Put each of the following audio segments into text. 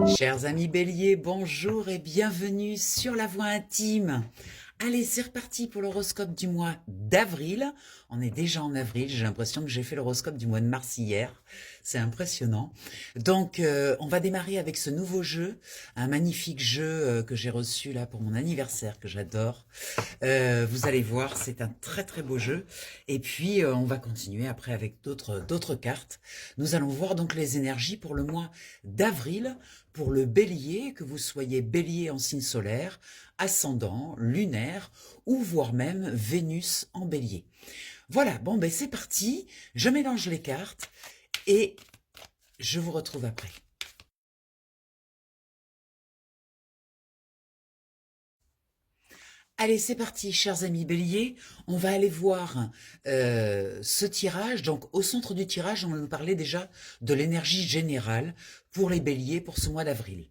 Chers amis béliers, bonjour et bienvenue sur la voie intime. Allez, c'est reparti pour l'horoscope du mois d'avril. On est déjà en avril, j'ai l'impression que j'ai fait l'horoscope du mois de mars hier. C'est impressionnant. Donc, on va démarrer avec ce nouveau jeu, un magnifique jeu que j'ai reçu là pour mon anniversaire, que j'adore. Vous allez voir, c'est un très très beau jeu. Et puis, on va continuer après avec d'autres cartes. Nous allons voir donc les énergies pour le mois d'avril, pour le bélier, que vous soyez bélier en signe solaire, ascendant, lunaire, ou voire même Vénus en bélier. Voilà, bon ben c'est parti, je mélange les cartes et je vous retrouve après. Allez, c'est parti, chers amis béliers. On va aller voir ce tirage. Donc, au centre du tirage, on va nous parler déjà de l'énergie générale pour les béliers pour ce mois d'avril.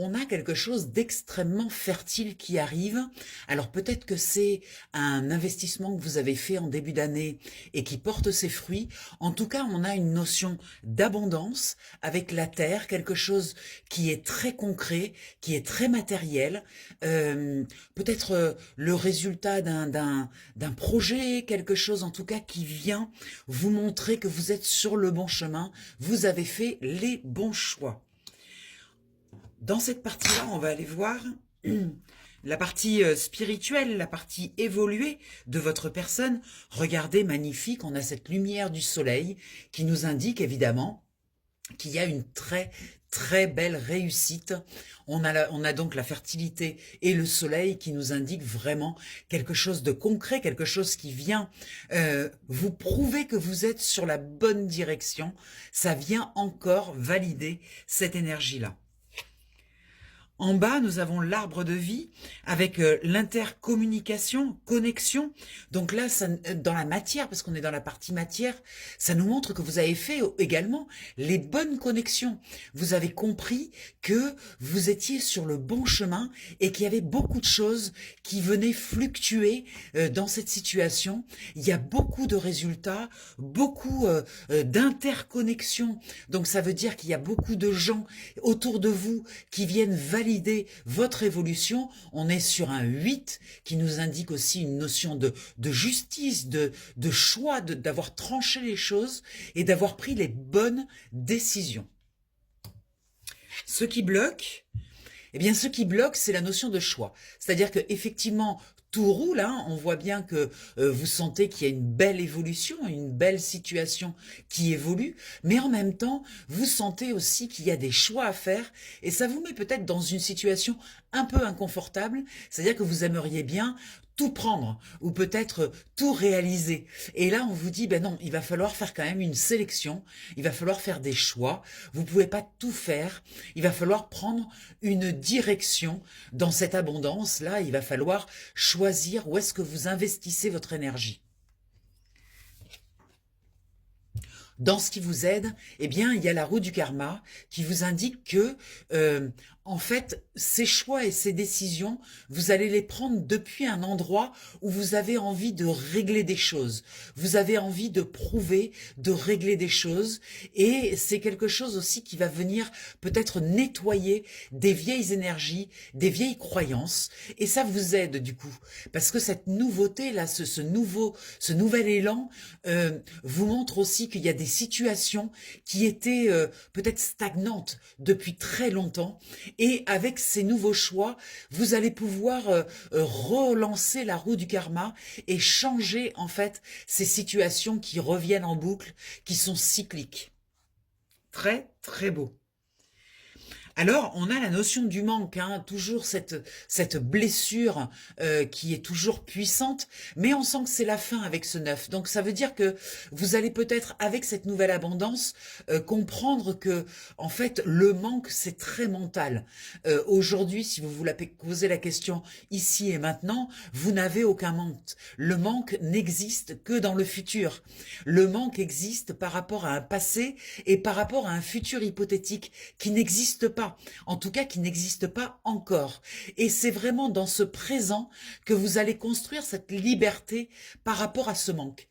On a quelque chose d'extrêmement fertile qui arrive. Alors peut-être que c'est un investissement que vous avez fait en début d'année et qui porte ses fruits. En tout cas, on a une notion d'abondance avec la terre, quelque chose qui est très concret, qui est très matériel. Peut-être le résultat d'un projet, quelque chose en tout cas qui vient vous montrer que vous êtes sur le bon chemin. Vous avez fait les bons choix. Dans cette partie-là, on va aller voir la partie spirituelle, la partie évoluée de votre personne. Regardez, magnifique, on a cette lumière du soleil qui nous indique évidemment qu'il y a une très belle réussite. On a donc la fertilité et le soleil qui nous indiquent vraiment quelque chose de concret, quelque chose qui vient vous prouver que vous êtes sur la bonne direction. Ça vient encore valider cette énergie-là. En bas, nous avons l'arbre de vie avec l'intercommunication, connexion. Donc là, ça, dans la matière, parce qu'on est dans la partie matière, ça nous montre que vous avez fait également les bonnes connexions. Vous avez compris que vous étiez sur le bon chemin et qu'il y avait beaucoup de choses qui venaient fluctuer dans cette situation. Il y a beaucoup de résultats, beaucoup d'interconnexions. Donc ça veut dire qu'il y a beaucoup de gens autour de vous qui viennent valider votre évolution. On est sur un 8 qui nous indique aussi une notion de justice, de choix, d'avoir tranché les choses et d'avoir pris les bonnes décisions. Ce qui bloque, eh bien, ce qui bloque, c'est la notion de choix. C'est-à-dire que effectivement, tout roule, hein, on voit bien que vous sentez qu'il y a une belle évolution, une belle situation qui évolue, mais en même temps, vous sentez aussi qu'il y a des choix à faire, et ça vous met peut-être dans une situation un peu inconfortable, c'est-à-dire que vous aimeriez bien tout prendre, ou peut-être tout réaliser. Et là, on vous dit, ben non, il va falloir faire quand même une sélection, il va falloir faire des choix, vous pouvez pas tout faire, il va falloir prendre une direction dans cette abondance-là, il va falloir choisir où est-ce que vous investissez votre énergie. Dans ce qui vous aide, eh bien, il y a la roue du karma qui vous indique que, en fait, ces choix et ces décisions, vous allez les prendre depuis un endroit où vous avez envie de régler des choses. Vous avez envie de prouver, de régler des choses. Et c'est quelque chose aussi qui va venir peut-être nettoyer des vieilles énergies, des vieilles croyances. Et ça vous aide du coup. Parce que cette nouveauté-là, ce nouvel élan, vous montre aussi qu'il y a des situations qui étaient peut-être stagnantes depuis très longtemps. Et avec ces nouveaux choix, vous allez pouvoir relancer la roue du karma et changer en fait ces situations qui reviennent en boucle, qui sont cycliques. Très beau. Alors, on a la notion du manque, hein, toujours cette blessure qui est toujours puissante, mais on sent que c'est la fin avec ce 9. Donc, ça veut dire que vous allez peut-être, avec cette nouvelle abondance, comprendre que, en fait, le manque, c'est très mental. Aujourd'hui, si vous vous posez la question ici et maintenant, vous n'avez aucun manque. Le manque n'existe que dans le futur. Le manque existe par rapport à un passé et par rapport à un futur hypothétique qui n'existe pas pas, en tout cas qui n'existe pas encore. Et c'est vraiment dans ce présent que vous allez construire cette liberté par rapport à ce manque.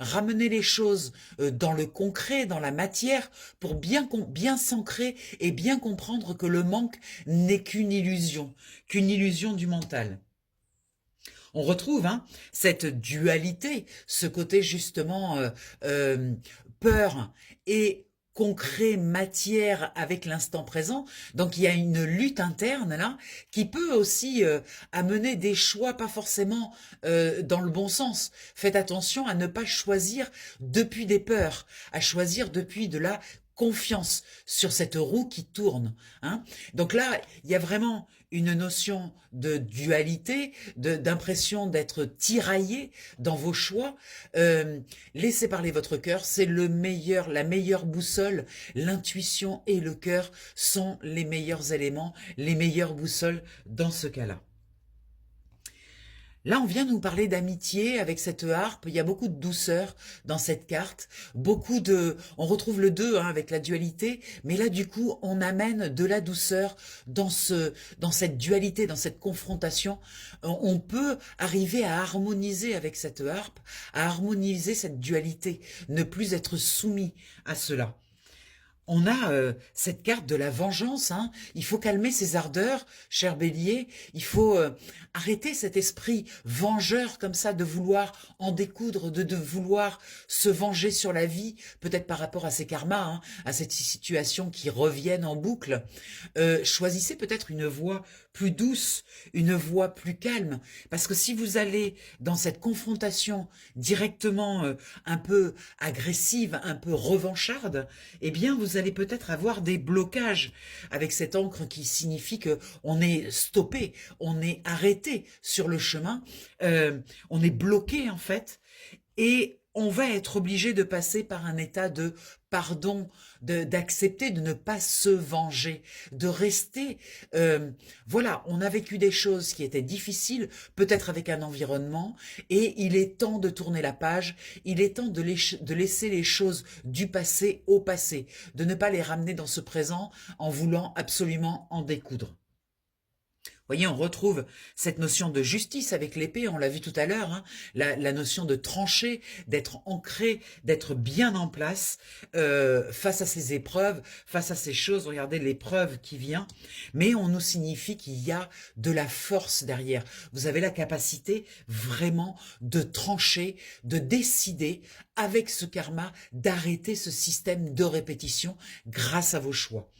Ramener les choses dans le concret, dans la matière, pour bien s'ancrer et bien comprendre que le manque n'est qu'une illusion du mental. On retrouve cette dualité, ce côté justement peur et concret, matière avec l'instant présent. Donc il y a une lutte interne là qui peut aussi amener des choix pas forcément dans le bon sens. Faites attention à ne pas choisir depuis des peurs, à choisir depuis de la confiance sur cette roue qui tourne. Donc là, il y a vraiment une notion de dualité, d'impression d'être tiraillé dans vos choix. Laissez parler votre cœur, c'est la meilleure boussole. L'intuition et le cœur sont les meilleurs éléments, les meilleures boussoles dans ce cas-là. Là, on vient nous parler d'amitié avec cette harpe. Il y a beaucoup de douceur dans cette carte. On retrouve le 2 avec la dualité. Mais là, du coup, on amène de la douceur dans cette dualité, dans cette confrontation. On peut arriver à harmoniser avec cette harpe, à harmoniser cette dualité, ne plus être soumis à cela. On a cette carte de la vengeance. Il faut calmer ses ardeurs, cher Bélier. Il faut arrêter cet esprit vengeur comme ça, de vouloir en découdre, de vouloir se venger sur la vie, peut-être par rapport à ses karmas, à cette situation qui reviennent en boucle. Choisissez peut-être une voie plus douce, une voie plus calme, parce que si vous allez dans cette confrontation directement un peu agressive, un peu revancharde, eh bien vous allez peut-être avoir des blocages avec cette encre qui signifie que on est stoppé, on est arrêté sur le chemin, on est bloqué en fait, et on va être obligé de passer par un état de pardon, d'accepter de ne pas se venger, de rester... voilà, on a vécu des choses qui étaient difficiles, peut-être avec un environnement, et il est temps de tourner la page, il est temps de laisser les choses du passé au passé, de ne pas les ramener dans ce présent en voulant absolument en découdre. Vous voyez, on retrouve cette notion de justice avec l'épée, on l'a vu tout à l'heure, la notion de trancher, d'être ancré, d'être bien en place face à ces épreuves, face à ces choses. Regardez l'épreuve qui vient, mais on nous signifie qu'il y a de la force derrière. Vous avez la capacité vraiment de trancher, de décider avec ce karma, d'arrêter ce système de répétition grâce à vos choix.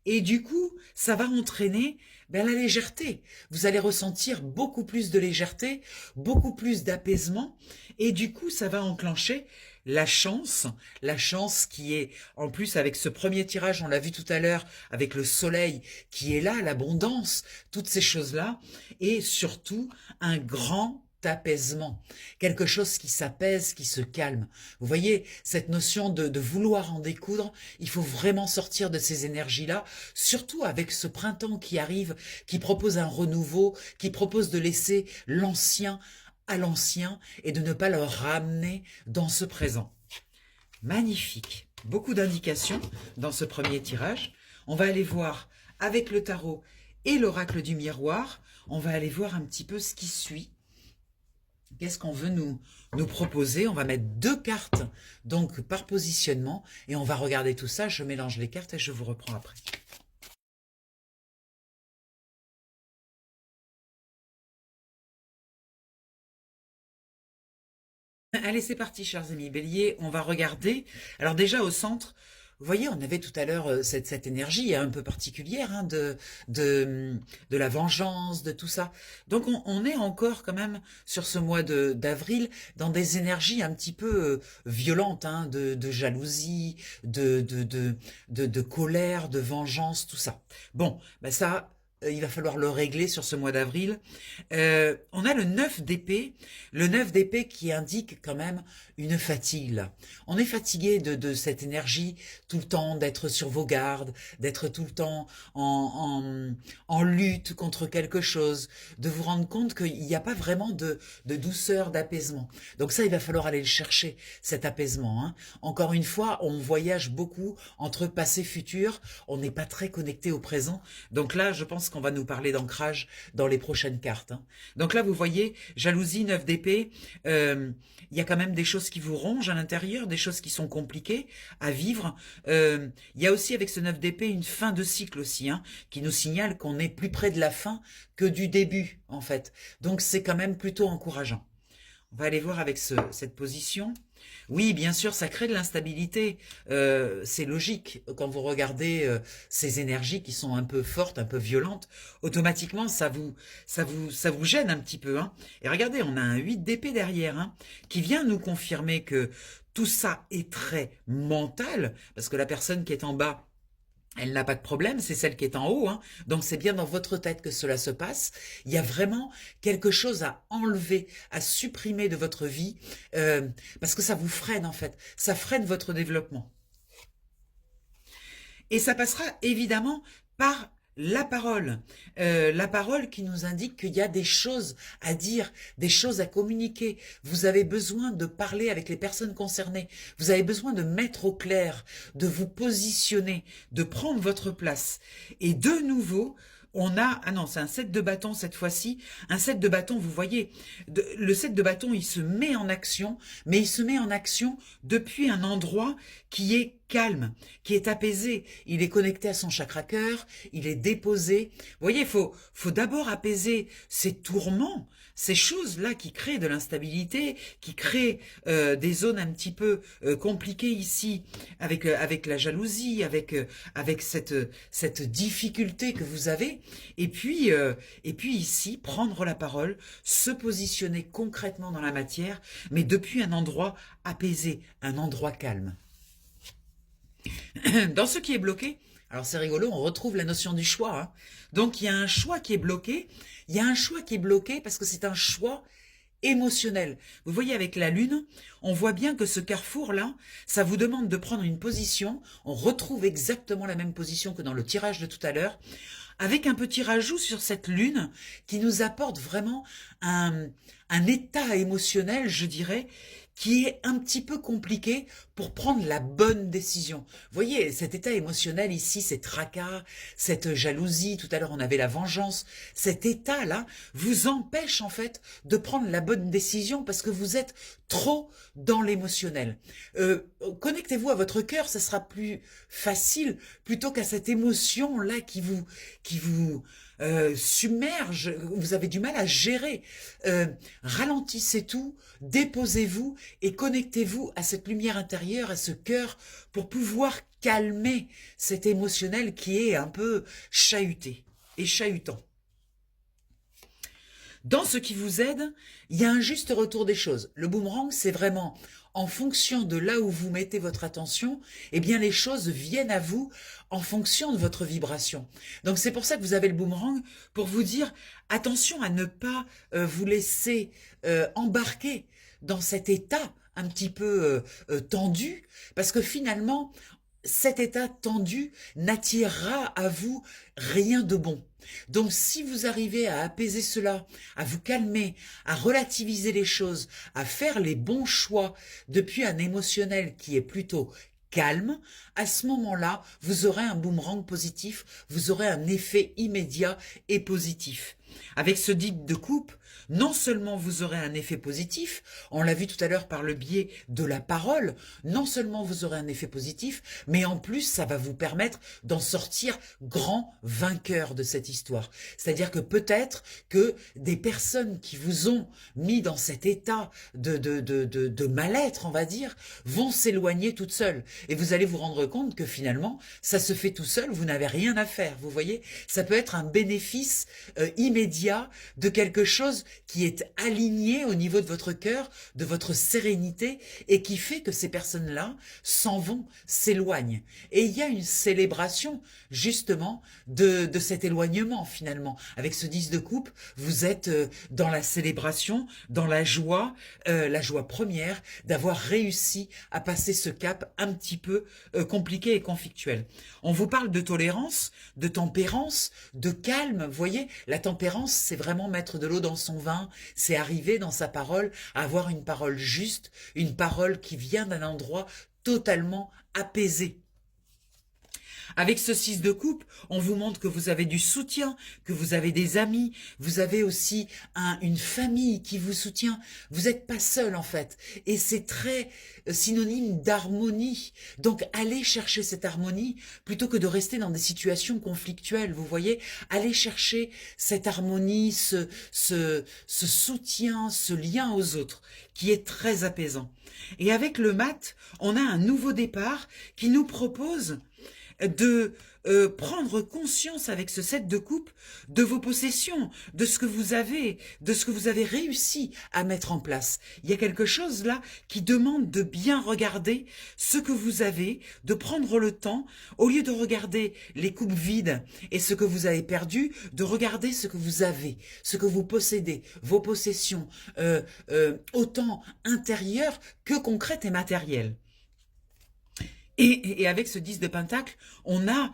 Et du coup, ça va entraîner la légèreté. Vous allez ressentir beaucoup plus de légèreté, beaucoup plus d'apaisement, et du coup, ça va enclencher la chance qui est, en plus avec ce premier tirage, on l'a vu tout à l'heure, avec le soleil qui est là, l'abondance, toutes ces choses-là, et surtout un grand apaisement, quelque chose qui s'apaise, qui se calme. Vous voyez, cette notion de vouloir en découdre, il faut vraiment sortir de ces énergies-là, surtout avec ce printemps qui arrive, qui propose un renouveau, qui propose de laisser l'ancien à l'ancien et de ne pas le ramener dans ce présent. Magnifique. Beaucoup d'indications dans ce premier tirage. On va aller voir avec le tarot et l'oracle du miroir, on va aller voir un petit peu ce qui suit. Qu'est-ce qu'on veut nous proposer? On va mettre 2 cartes donc par positionnement et on va regarder tout ça. Je mélange les cartes et je vous reprends après. Allez, c'est parti, chers amis Bélier. On va regarder. Alors déjà au centre, vous voyez, on avait tout à l'heure cette énergie un peu particulière de la vengeance, de tout ça. Donc on est encore quand même sur ce mois d'avril dans des énergies un petit peu violentes, de jalousie, de colère, de vengeance, tout ça. Bon, ça, il va falloir le régler sur ce mois d'avril. On a le 9 d'épée, le 9 d'épée qui indique quand même une fatigue là. On est fatigué de cette énergie, tout le temps d'être sur vos gardes, d'être tout le temps en lutte contre quelque chose, de vous rendre compte qu'il n'y a pas vraiment de douceur, d'apaisement. Donc ça, il va falloir aller le chercher, cet apaisement, hein. Encore une fois, on voyage beaucoup entre passé et futur, on n'est pas très connecté au présent. Donc là, je pense qu'on va nous parler d'ancrage dans les prochaines cartes, hein. Donc là, vous voyez, jalousie, 9 d'épée, il y a quand même des choses qui vous rongent à l'intérieur, des choses qui sont compliquées à vivre. Il y a aussi avec ce 9 d'épée une fin de cycle aussi, hein, qui nous signale qu'on est plus près de la fin que du début, en fait. Donc c'est quand même plutôt encourageant. On va aller voir avec cette position. Oui, bien sûr, ça crée de l'instabilité. C'est logique. Quand vous regardez ces énergies qui sont un peu fortes, un peu violentes, automatiquement, ça vous gêne un petit peu, hein. Et regardez, on a un 8 d'épée derrière, hein, qui vient nous confirmer que tout ça est très mental, parce que la personne qui est en bas, elle n'a pas de problème, c'est celle qui est en haut, hein. Donc c'est bien dans votre tête que cela se passe. Il y a vraiment quelque chose à enlever, à supprimer de votre vie, parce que ça vous freine en fait, ça freine votre développement. Et ça passera évidemment par la parole qui nous indique qu'il y a des choses à dire, des choses à communiquer. Vous avez besoin de parler avec les personnes concernées, vous avez besoin de mettre au clair, de vous positionner, de prendre votre place. Et de nouveau, on a, ah non, c'est un 7 de bâton cette fois-ci, un 7 de bâton, vous voyez, le 7 de bâton, il se met en action, mais il se met en action depuis un endroit qui est calme, qui est apaisé, il est connecté à son chakra cœur, il est déposé. Vous voyez, faut d'abord apaiser ces tourments, ces choses-là qui créent de l'instabilité, qui créent des zones un petit peu compliquées ici, avec la jalousie, avec cette difficulté que vous avez, et puis ici, prendre la parole, se positionner concrètement dans la matière, mais depuis un endroit apaisé, un endroit calme. Dans ce qui est bloqué, alors c'est rigolo, on retrouve la notion du choix, hein. Donc il y a un choix qui est bloqué, il y a un choix qui est bloqué parce que c'est un choix émotionnel. Vous voyez avec la lune, on voit bien que ce carrefour-là, ça vous demande de prendre une position, on retrouve exactement la même position que dans le tirage de tout à l'heure, avec un petit rajout sur cette lune qui nous apporte vraiment un état émotionnel, je dirais, qui est un petit peu compliqué pour prendre la bonne décision. Vous voyez, cet état émotionnel ici, ces tracas, cette jalousie, tout à l'heure on avait la vengeance, cet état-là vous empêche en fait de prendre la bonne décision parce que vous êtes trop dans l'émotionnel. Connectez-vous à votre cœur, ça sera plus facile plutôt qu'à cette émotion-là qui vous submerge, vous avez du mal à gérer. Ralentissez tout, déposez-vous et connectez-vous à cette lumière intérieure, à ce cœur, pour pouvoir calmer cet émotionnel qui est un peu chahuté et chahutant. Dans ce qui vous aide, il y a un juste retour des choses. Le boomerang, c'est vraiment en fonction de là où vous mettez votre attention, eh bien les choses viennent à vous en fonction de votre vibration. Donc c'est pour ça que vous avez le boomerang, pour vous dire attention à ne pas vous laisser embarquer dans cet état un petit peu tendu, parce que finalement, cet état tendu n'attirera à vous rien de bon. Donc si vous arrivez à apaiser cela, à vous calmer, à relativiser les choses, à faire les bons choix depuis un émotionnel qui est plutôt calme, à ce moment-là, vous aurez un boomerang positif, vous aurez un effet immédiat et positif. Avec ce dip de coupe, non seulement vous aurez un effet positif, on l'a vu tout à l'heure par le biais de la parole, non seulement vous aurez un effet positif, mais en plus ça va vous permettre d'en sortir grand vainqueur de cette histoire. C'est-à-dire que peut-être que des personnes qui vous ont mis dans cet état de mal-être, on va dire, vont s'éloigner toutes seules. Et vous allez vous rendre compte que finalement, ça se fait tout seul, vous n'avez rien à faire, vous voyez. Ça peut être un bénéfice immédiat immédiat de quelque chose qui est aligné au niveau de votre cœur, de votre sérénité, et qui fait que ces personnes-là s'en vont, s'éloignent. Et il y a une célébration, justement, de cet éloignement, finalement. Avec ce 10 de coupe, vous êtes dans la célébration, dans la joie première d'avoir réussi à passer ce cap un petit peu compliqué et conflictuel. On vous parle de tolérance, de tempérance, de calme. Vous voyez, la tempérance, c'est vraiment mettre de l'eau dans son vin, c'est arriver dans sa parole à avoir une parole juste, une parole qui vient d'un endroit totalement apaisé. Avec ce 6 de coupe, on vous montre que vous avez du soutien, que vous avez des amis, vous avez aussi une famille qui vous soutient. Vous n'êtes pas seul en fait. Et c'est très synonyme d'harmonie. Donc allez chercher cette harmonie plutôt que de rester dans des situations conflictuelles. Vous voyez, allez chercher cette harmonie, ce soutien, ce lien aux autres qui est très apaisant. Et avec le mat, on a un nouveau départ qui nous propose de prendre conscience avec ce 7 de coupe de vos possessions, de ce que vous avez, de ce que vous avez réussi à mettre en place. Il y a quelque chose là qui demande de bien regarder ce que vous avez, de prendre le temps, au lieu de regarder les coupes vides et ce que vous avez perdu, de regarder ce que vous avez, ce que vous possédez, vos possessions, autant intérieures que concrètes et matérielles. Et avec ce 10 de pentacle, on a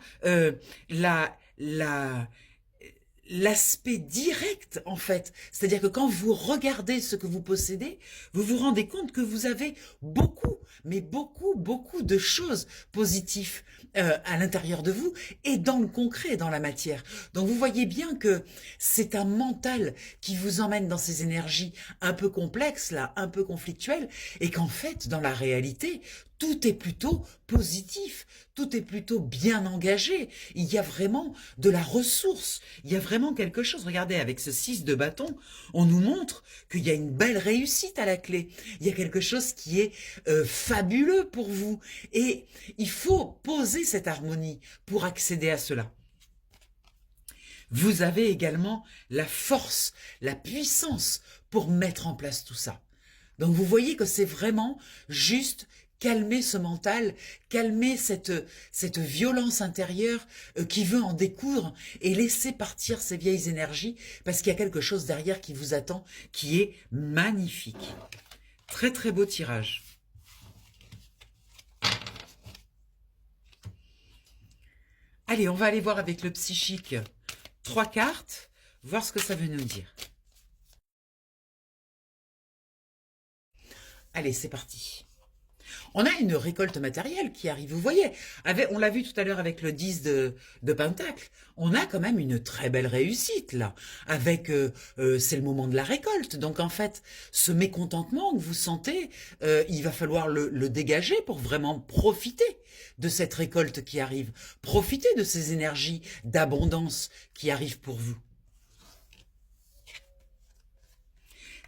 l'aspect direct, en fait. C'est-à-dire que quand vous regardez ce que vous possédez, vous vous rendez compte que vous avez beaucoup, mais beaucoup, beaucoup de choses positives à l'intérieur de vous et dans le concret, dans la matière. Donc vous voyez bien que c'est un mental qui vous emmène dans ces énergies un peu complexes, là, un peu conflictuelles, et qu'en fait, dans la réalité, tout est plutôt positif, tout est plutôt bien engagé. Il y a vraiment de la ressource, il y a vraiment quelque chose. Regardez, avec ce 6 de bâton, on nous montre qu'il y a une belle réussite à la clé. Il y a quelque chose qui est fabuleux pour vous. Et il faut poser cette harmonie pour accéder à cela. Vous avez également la force, la puissance pour mettre en place tout ça. Donc vous voyez que c'est vraiment juste calmer ce mental, calmer cette violence intérieure qui veut en découdre et laisser partir ces vieilles énergies parce qu'il y a quelque chose derrière qui vous attend qui est magnifique. Très très beau tirage. Allez, on va aller voir avec le psychique 3 cartes, voir ce que ça veut nous dire. Allez, c'est parti. On a une récolte matérielle qui arrive, vous voyez, on l'a vu tout à l'heure avec le 10 de pentacle, on a quand même une très belle réussite là, avec, c'est le moment de la récolte, donc en fait, ce mécontentement que vous sentez, il va falloir le dégager pour vraiment profiter de cette récolte qui arrive, profiter de ces énergies d'abondance qui arrivent pour vous.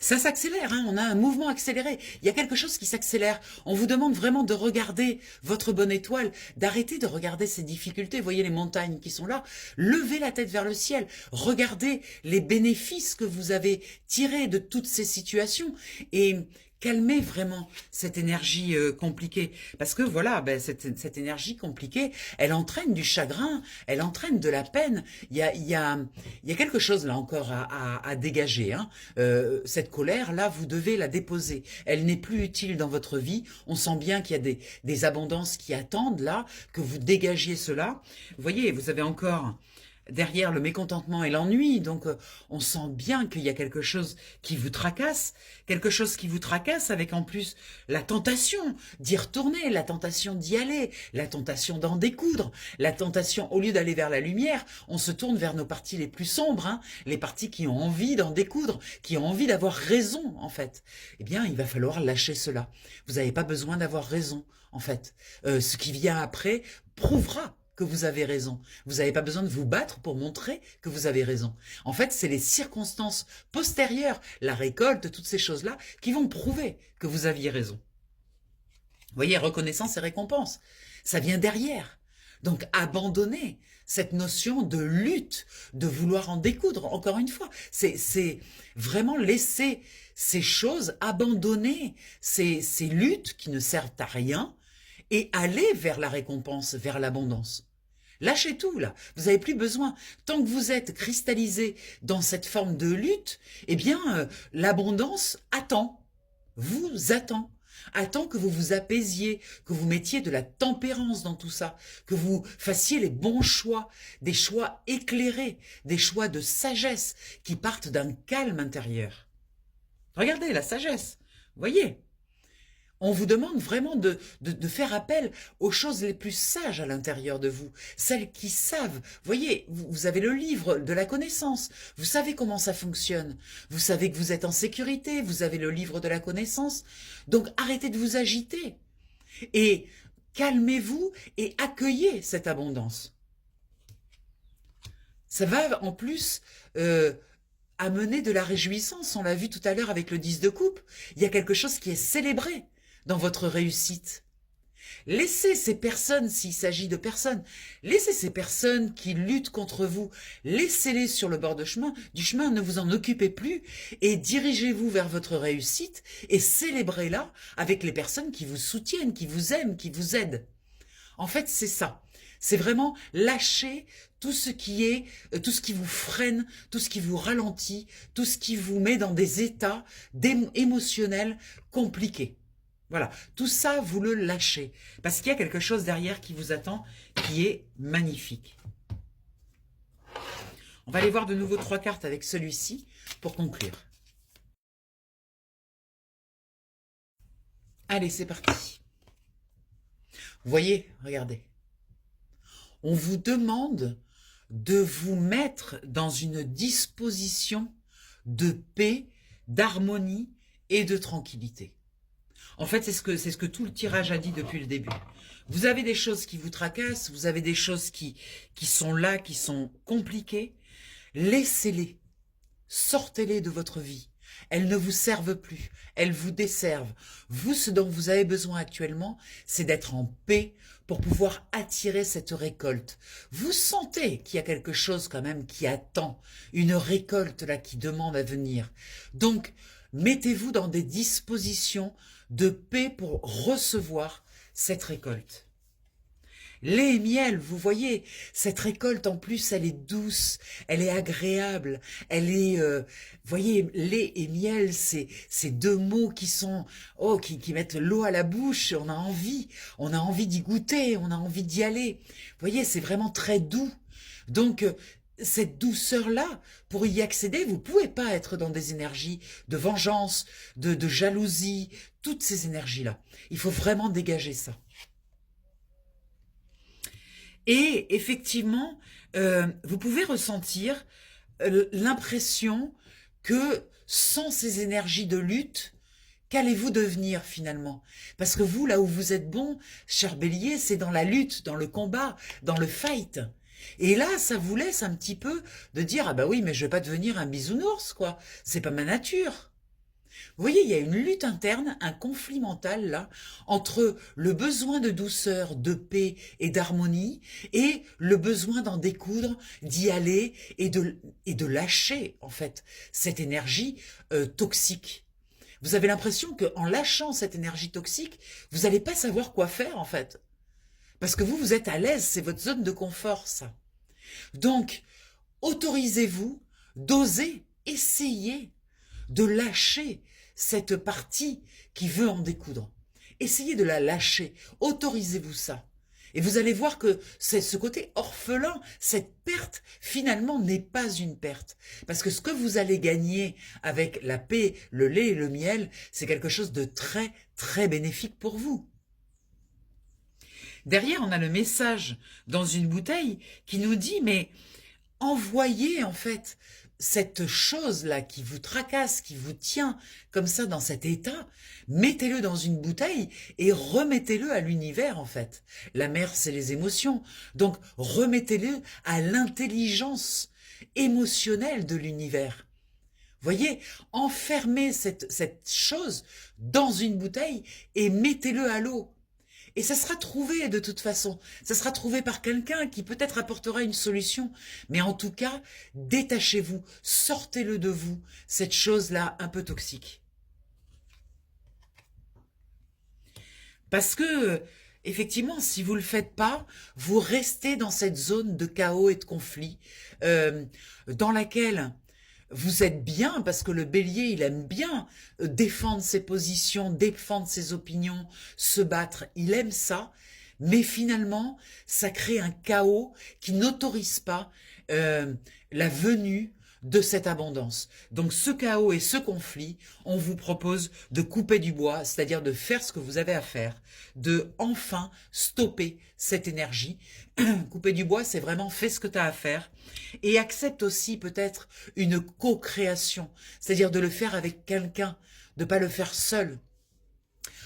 Ça s'accélère, hein, on a un mouvement accéléré. Il y a quelque chose qui s'accélère. On vous demande vraiment de regarder votre bonne étoile, d'arrêter de regarder ces difficultés. Vous voyez les montagnes qui sont là. Levez la tête vers le ciel. Regardez les bénéfices que vous avez tirés de toutes ces situations. Et calmez vraiment cette énergie compliquée. Parce que voilà, ben, cette énergie compliquée, elle entraîne du chagrin, elle entraîne de la peine. Il y a quelque chose là encore à dégager. Hein. Cette colère-là, vous devez la déposer. Elle n'est plus utile dans votre vie. On sent bien qu'il y a des abondances qui attendent là, que vous dégagiez cela. Vous voyez, vous avez encore derrière le mécontentement et l'ennui, donc on sent bien qu'il y a quelque chose qui vous tracasse avec en plus la tentation d'y retourner, la tentation d'y aller, la tentation d'en découdre, la tentation, au lieu d'aller vers la lumière, on se tourne vers nos parties les plus sombres, hein, les parties qui ont envie d'en découdre, qui ont envie d'avoir raison en fait. Eh bien, il va falloir lâcher cela. Vous n'avez pas besoin d'avoir raison en fait. Ce qui vient après prouvera que vous avez raison. Vous n'avez pas besoin de vous battre pour montrer que vous avez raison. En fait, c'est les circonstances postérieures, la récolte, toutes ces choses-là, qui vont prouver que vous aviez raison. Vous voyez, reconnaissance et récompense, ça vient derrière. Donc abandonnez cette notion de lutte, de vouloir en découdre. Encore une fois, c'est vraiment laisser ces choses, abandonner ces luttes qui ne servent à rien et aller vers la récompense, vers l'abondance. Lâchez tout, là. Vous n'avez plus besoin. Tant que vous êtes cristallisé dans cette forme de lutte, eh bien, l'abondance attend. Vous attend. Attend que vous vous apaisiez, que vous mettiez de la tempérance dans tout ça, que vous fassiez les bons choix, des choix éclairés, des choix de sagesse qui partent d'un calme intérieur. Regardez la sagesse, voyez. On vous demande vraiment de faire appel aux choses les plus sages à l'intérieur de vous, celles qui savent. Voyez, vous avez le livre de la connaissance, vous savez comment ça fonctionne, vous savez que vous êtes en sécurité, vous avez le livre de la connaissance, donc arrêtez de vous agiter et calmez-vous et accueillez cette abondance. Ça va en plus amener de la réjouissance, on l'a vu tout à l'heure avec le 10 de coupe, il y a quelque chose qui est célébré dans votre réussite. Laissez ces personnes, s'il s'agit de personnes, laissez ces personnes qui luttent contre vous, laissez-les sur le bord du chemin, ne vous en occupez plus et dirigez-vous vers votre réussite et célébrez-la avec les personnes qui vous soutiennent, qui vous aiment, qui vous aident. En fait, c'est ça. C'est vraiment lâcher tout ce qui est, tout ce qui vous freine, tout ce qui vous ralentit, tout ce qui vous met dans des états émotionnels compliqués. Voilà, tout ça, vous le lâchez, parce qu'il y a quelque chose derrière qui vous attend, qui est magnifique. On va aller voir de nouveau 3 cartes avec celui-ci pour conclure. Allez, c'est parti. Vous voyez, regardez. On vous demande de vous mettre dans une disposition de paix, d'harmonie et de tranquillité. En fait, c'est ce que tout le tirage a dit depuis le début. Vous avez des choses qui vous tracassent, vous avez des choses qui sont là, qui sont compliquées. Laissez-les, sortez-les de votre vie. Elles ne vous servent plus, elles vous desservent. Vous, ce dont vous avez besoin actuellement, c'est d'être en paix pour pouvoir attirer cette récolte. Vous sentez qu'il y a quelque chose quand même qui attend, une récolte là qui demande à venir. Donc, mettez-vous dans des dispositions de paix pour recevoir cette récolte. Lait et miel, vous voyez, cette récolte en plus, elle est douce, elle est agréable, elle est, vous voyez, lait et miel, c'est deux mots qui sont, oh, qui mettent l'eau à la bouche, on a envie d'y goûter, on a envie d'y aller. Vous voyez, c'est vraiment très doux. Donc, cette douceur-là, pour y accéder, vous ne pouvez pas être dans des énergies de vengeance, de jalousie, toutes ces énergies-là. Il faut vraiment dégager ça. Et effectivement, vous pouvez ressentir l'impression que sans ces énergies de lutte, qu'allez-vous devenir finalement? Parce que vous, là où vous êtes bon, cher Bélier, c'est dans la lutte, dans le combat, dans le fight. Et là, ça vous laisse un petit peu de dire, ah bah oui, mais je vais pas devenir un bisounours, quoi. C'est pas ma nature. Vous voyez, il y a une lutte interne, un conflit mental là, entre le besoin de douceur, de paix et d'harmonie et le besoin d'en découdre, d'y aller et de lâcher en fait cette énergie toxique. Vous avez l'impression qu'en lâchant cette énergie toxique, vous n'allez pas savoir quoi faire en fait. Parce que vous êtes à l'aise, c'est votre zone de confort ça. Donc, autorisez-vous d'oser, essayer de lâcher cette partie qui veut en découdre. Essayez de la lâcher, autorisez-vous ça. Et vous allez voir que ce côté orphelin, cette perte, finalement, n'est pas une perte. Parce que ce que vous allez gagner avec la paix, le lait et le miel, c'est quelque chose de très, très bénéfique pour vous. Derrière, on a le message dans une bouteille qui nous dit, mais envoyez en fait cette chose-là qui vous tracasse, qui vous tient comme ça dans cet état, mettez-le dans une bouteille et remettez-le à l'univers en fait. La mer, c'est les émotions, donc remettez-le à l'intelligence émotionnelle de l'univers. Voyez, enfermez cette chose dans une bouteille et mettez-le à l'eau. Et ça sera trouvé de toute façon. Ça sera trouvé par quelqu'un qui peut-être apportera une solution. Mais en tout cas, détachez-vous, sortez-le de vous, cette chose-là un peu toxique. Parce que, effectivement, si vous ne le faites pas, vous restez dans cette zone de chaos et de conflit dans laquelle vous êtes bien, parce que le bélier, il aime bien défendre ses positions, défendre ses opinions, se battre, il aime ça, mais finalement, ça crée un chaos qui n'autorise pas la venue de cette abondance. Donc ce chaos et ce conflit, on vous propose de couper du bois, c'est-à-dire de faire ce que vous avez à faire, de enfin stopper cette énergie. Couper du bois, c'est vraiment fais ce que tu as à faire et accepte aussi peut-être une co-création, c'est-à-dire de le faire avec quelqu'un, de ne pas le faire seul,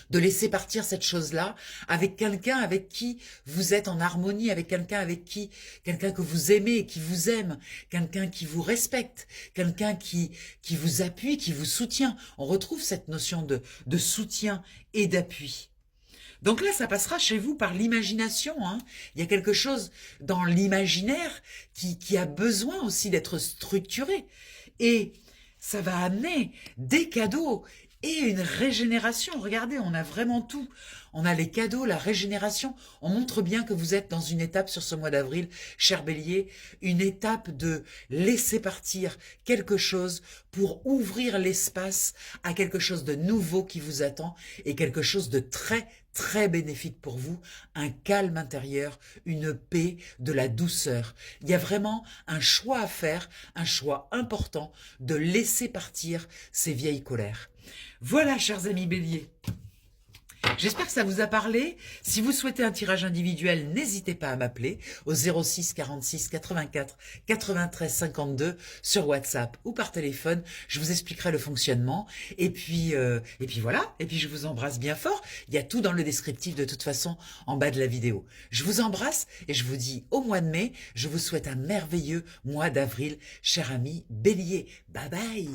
de laisser partir cette chose-là avec quelqu'un avec qui vous êtes en harmonie, avec quelqu'un que vous aimez, qui vous aime, quelqu'un qui vous respecte, quelqu'un qui vous appuie, qui vous soutient. On retrouve cette notion de soutien et d'appui. Donc là, ça passera chez vous par l'imagination. Hein. Il y a quelque chose dans l'imaginaire qui a besoin aussi d'être structuré. Et ça va amener des cadeaux et une régénération. Regardez, on a vraiment tout. On a les cadeaux, la régénération. On montre bien que vous êtes dans une étape sur ce mois d'avril, cher Bélier, une étape de laisser partir quelque chose pour ouvrir l'espace à quelque chose de nouveau qui vous attend et quelque chose de très, très bénéfique pour vous, un calme intérieur, une paix, de la douceur. Il y a vraiment un choix à faire, un choix important de laisser partir ces vieilles colères. Voilà, chers amis Bélier. J'espère que ça vous a parlé. Si vous souhaitez un tirage individuel, n'hésitez pas à m'appeler au 06 46 84 93 52 sur WhatsApp ou par téléphone. Je vous expliquerai le fonctionnement. Et puis voilà. Et puis je vous embrasse bien fort. Il y a tout dans le descriptif de toute façon en bas de la vidéo. Je vous embrasse et je vous dis au mois de mai. Je vous souhaite un merveilleux mois d'avril, cher ami Bélier. Bye bye.